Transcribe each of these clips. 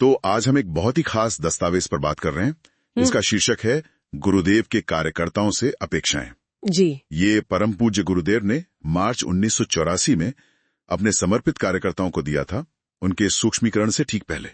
तो आज हम एक बहुत ही खास दस्तावेज पर बात कर रहे हैं। इसका शीर्षक है गुरुदेव के कार्यकर्ताओं से अपेक्षाएं। जी। ये परम पूज्य गुरुदेव ने मार्च 1984 में अपने समर्पित कार्यकर्ताओं को दिया था, उनके सूक्ष्मीकरण से ठीक पहले।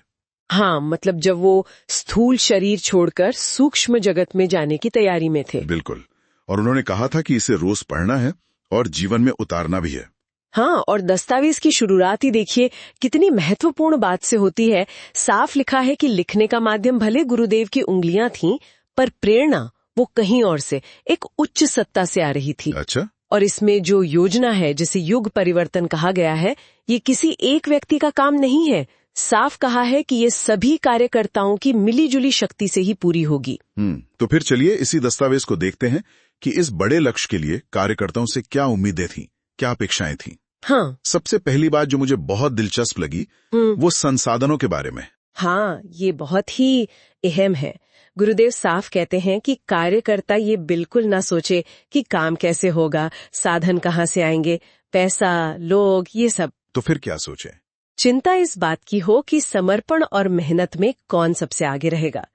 हाँ, मतलब जब वो स्थूल शरीर छोड़कर सूक्ष्म जगत में जाने की तैयारी में थे। बिल्कुल। और उन्होंने कहा था कि इसे रोज पढ़ना है और जीवन में उतारना भी है। हाँ, और दस्तावेज की शुरुआत ही देखिए कितनी महत्वपूर्ण बात से होती है। साफ लिखा है कि लिखने का माध्यम भले गुरुदेव की उंगलियां थीं, पर प्रेरणा वो कहीं और से, एक उच्च सत्ता से आ रही थी। अच्छा। और इसमें जो योजना है, जिसे युग परिवर्तन कहा गया है, ये किसी एक व्यक्ति का काम नहीं है। साफ कहा है कि ये सभी कार्यकर्ताओं की मिलीजुली शक्ति से ही पूरी होगी। तो फिर चलिए इसी दस्तावेज को देखते हैं कि इस बड़े लक्ष्य के लिए कार्यकर्ताओं से क्या उम्मीदें थीं, क्या अपेक्षाएं थीं। हाँ। सबसे पहली बात जो मुझे बहुत दिलचस्प लगी वो संसाधनों के बारे में। हाँ, ये बहुत ही अहम है। गुरुदेव साफ कहते हैं कि कार्यकर्ता ये बिल्कुल ना सोचे कि काम कैसे होगा, साधन कहाँ से आएंगे, पैसा, लोग, ये सब। तो फिर क्या सोचे? चिंता इस बात की हो कि समर्पण और मेहनत में कौन सबसे आगे रहेगा।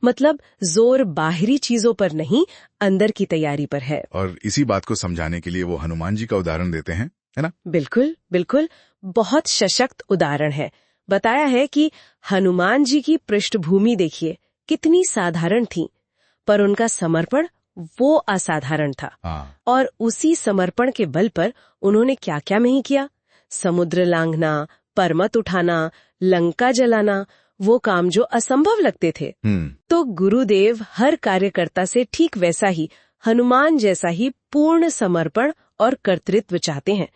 मतलब जोर बाहरी चीजों पर नहीं, अंदर की तैयारी पर है। और इसी बात को समझाने के लिए वो हनुमान जी का उदाहरण देते हैं, है ना? बिल्कुल बिल्कुल, बहुत सशक्त उदाहरण है। बताया है कि हनुमान जी की पृष्ठभूमि देखिए कितनी साधारण थी, पर उनका समर्पण वो असाधारण था। और उसी समर्पण के बल पर उन्होंने क्या क्या नहीं किया। समुद्र लांघना, पर्वत उठाना, लंका जलाना, वो काम जो असंभव लगते थे। तो गुरुदेव हर कार्यकर्ता से ठीक वैसा ही, हनुमान जैसा ही पूर्ण समर्पण और कर्तृत्व चाहते हैं।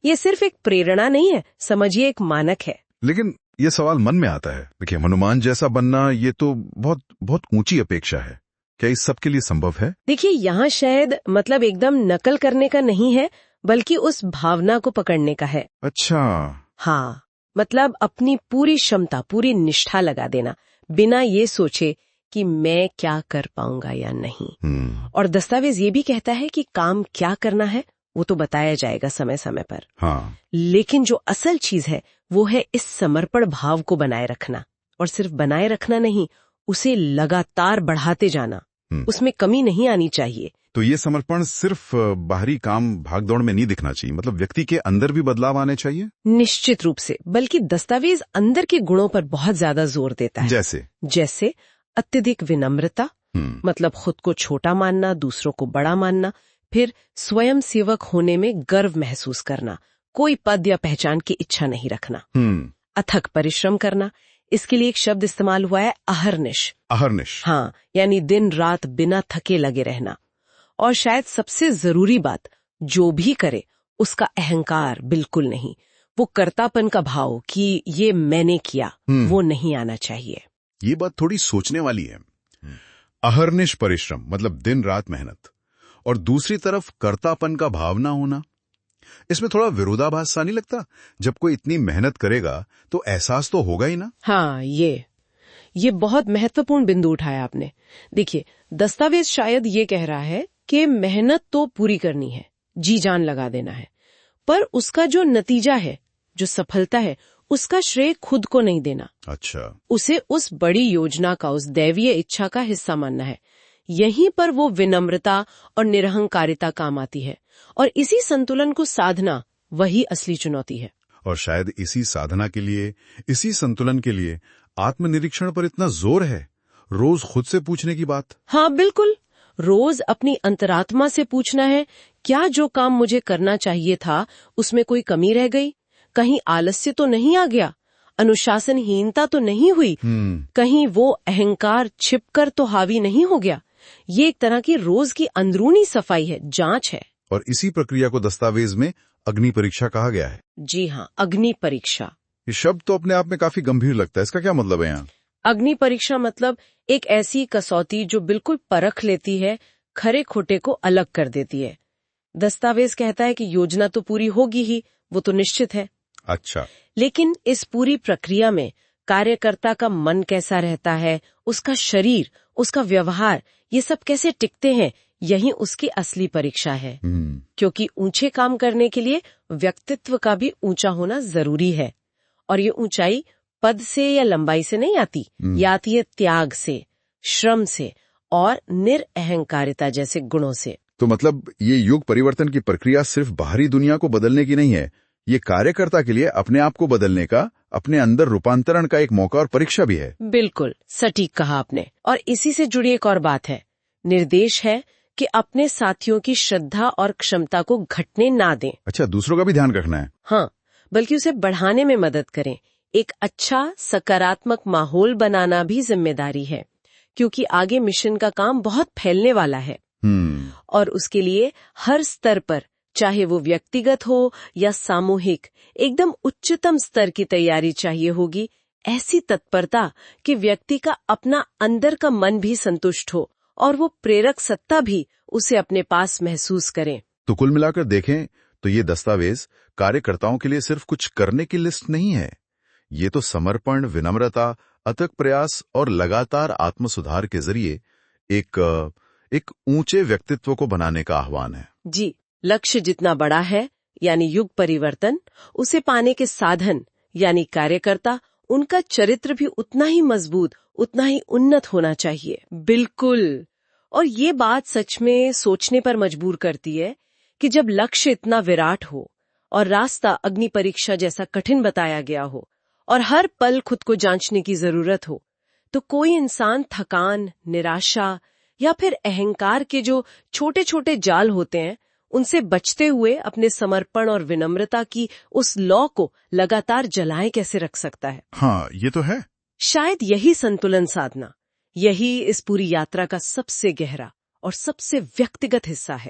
ये सिर्फ एक प्रेरणा नहीं है, समझिए एक मानक है। लेकिन ये सवाल मन में आता है, देखिए हनुमान जैसा बनना ये तो बहुत बहुत ऊंची अपेक्षा है। क्या इस सब के लिए संभव है? देखिए यहाँ शायद मतलब एकदम नकल करने का नहीं है, बल्कि उस भावना को पकड़ने का है। अच्छा। हाँ, मतलब अपनी पूरी क्षमता, पूरी निष्ठा लगा देना, बिना ये सोचे कि मैं क्या कर पाऊंगा या नहीं। और दस्तावेज ये भी कहता है कि काम क्या करना है वो तो बताया जाएगा समय समय पर। हाँ। लेकिन जो असल चीज है वो है इस समर्पण भाव को बनाए रखना। और सिर्फ बनाए रखना नहीं, उसे लगातार बढ़ाते जाना, उसमें कमी नहीं आनी चाहिए। तो ये समर्पण सिर्फ बाहरी काम भागदौड़ में नहीं दिखना चाहिए, मतलब व्यक्ति के अंदर भी बदलाव आने चाहिए। निश्चित रूप से, बल्कि दस्तावेज अंदर के गुणों पर बहुत ज्यादा जोर देता है। जैसे अत्यधिक विनम्रता, मतलब खुद को छोटा मानना, दूसरों को बड़ा मानना। फिर स्वयं सेवक होने में गर्व महसूस करना, कोई पद या पहचान की इच्छा नहीं रखना। अथक परिश्रम करना, इसके लिए एक शब्द इस्तेमाल हुआ है, अहर्निश। अहर्निश। हाँ, यानी दिन रात बिना थके लगे रहना। और शायद सबसे जरूरी बात, जो भी करे उसका अहंकार बिल्कुल नहीं, वो कर्तापन का भाव कि ये मैंने किया, वो नहीं आना चाहिए। ये बात थोड़ी सोचने वाली है। अहर्निश परिश्रम मतलब दिन रात मेहनत, और दूसरी तरफ कर्तापन का भाव ना होना। इसमें थोड़ा विरोधाभास सा नहीं लगता? जब कोई इतनी मेहनत करेगा तो एहसास तो होगा ही ना। हाँ, ये बहुत महत्वपूर्ण बिंदु उठाया आपने। देखिए, दस्तावेज शायद ये कह रहा है कि मेहनत तो पूरी करनी है, जी जान लगा देना है, पर उसका जो नतीजा है, जो सफलता है, उसका श्रेय खुद को नहीं देना। अच्छा। उसे उस बड़ी योजना का, उस दैवीय इच्छा का हिस्सा मानना है। यहीं पर वो विनम्रता और निरहंकारिता काम आती है। और इसी संतुलन को साधना वही असली चुनौती है। और शायद इसी साधना के लिए, इसी संतुलन के लिए आत्मनिरीक्षण पर इतना जोर है, रोज खुद से पूछने की बात। हाँ बिल्कुल, रोज अपनी अंतरात्मा से पूछना है, क्या जो काम मुझे करना चाहिए था उसमें कोई कमी रह गई? कहीं आलस्य तो नहीं आ गया? अनुशासनहीनता तो नहीं हुई? कहीं वो अहंकार छिपकर तो हावी नहीं हो गया? ये एक तरह की रोज की अंदरूनी सफाई है, जांच है। और इसी प्रक्रिया को दस्तावेज में अग्नि परीक्षा कहा गया है। जी हाँ, अग्नि परीक्षा। ये शब्द तो अपने आप में काफी गंभीर लगता है, इसका क्या मतलब है यहाँ? अग्नि परीक्षा मतलब एक ऐसी कसौटी जो बिल्कुल परख लेती है, खरे खोटे को अलग कर देती है। दस्तावेज कहता है कि योजना तो पूरी होगी ही, वो तो निश्चित है। अच्छा। लेकिन इस पूरी प्रक्रिया में कार्यकर्ता का मन कैसा रहता है, उसका शरीर, उसका व्यवहार, ये सब कैसे टिकते हैं, यही उसकी असली परीक्षा है। क्योंकि ऊंचे काम करने के लिए व्यक्तित्व का भी ऊंचा होना जरूरी है। और ये ऊंचाई पद से या लंबाई से नहीं आती, ये आती है त्याग से, श्रम से और निरअहंकारिता जैसे गुणों से। तो मतलब ये युग परिवर्तन की प्रक्रिया सिर्फ बाहरी दुनिया को बदलने की नहीं है, ये कार्यकर्ता के लिए अपने आप को बदलने का, अपने अंदर रूपांतरण का एक मौका और परीक्षा भी है। बिल्कुल सटीक कहा आपने। और इसी से जुड़ी एक और बात है, निर्देश है कि अपने साथियों की श्रद्धा और क्षमता को घटने ना दें। अच्छा, दूसरों का भी ध्यान रखना है। हाँ, बल्कि उसे बढ़ाने में मदद करें। एक अच्छा सकारात्मक माहौल बनाना भी जिम्मेदारी है, क्योंकि आगे मिशन का काम बहुत फैलने वाला है। और उसके लिए हर स्तर पर, चाहे वो व्यक्तिगत हो या सामूहिक, एकदम उच्चतम स्तर की तैयारी चाहिए होगी। ऐसी तत्परता कि व्यक्ति का अपना अंदर का मन भी संतुष्ट हो और वो प्रेरक सत्ता भी उसे अपने पास महसूस करें। तो कुल मिलाकर देखें तो ये दस्तावेज कार्यकर्ताओं के लिए सिर्फ कुछ करने की लिस्ट नहीं है, ये तो समर्पण, विनम्रता, अथक प्रयास और लगातार आत्म सुधार के जरिए एक ऊंचे व्यक्तित्व को बनाने का आह्वान है। जी, लक्ष्य जितना बड़ा है, यानी युग परिवर्तन, उसे पाने के साधन यानी कार्यकर्ता, उनका चरित्र भी उतना ही मजबूत, उतना ही उन्नत होना चाहिए। बिल्कुल। और ये बात सच में सोचने पर मजबूर करती है कि जब लक्ष्य इतना विराट हो और रास्ता अग्नि परीक्षा जैसा कठिन बताया गया हो और हर पल खुद को जांचने की जरूरत हो, तो कोई इंसान थकान, निराशा या फिर अहंकार के जो छोटे छोटे जाल होते हैं, उनसे बचते हुए अपने समर्पण और विनम्रता की उस लौ को लगातार जलाए कैसे रख सकता है? हाँ, ये तो है। शायद यही संतुलन साधना, यही इस पूरी यात्रा का सबसे गहरा और सबसे व्यक्तिगत हिस्सा है।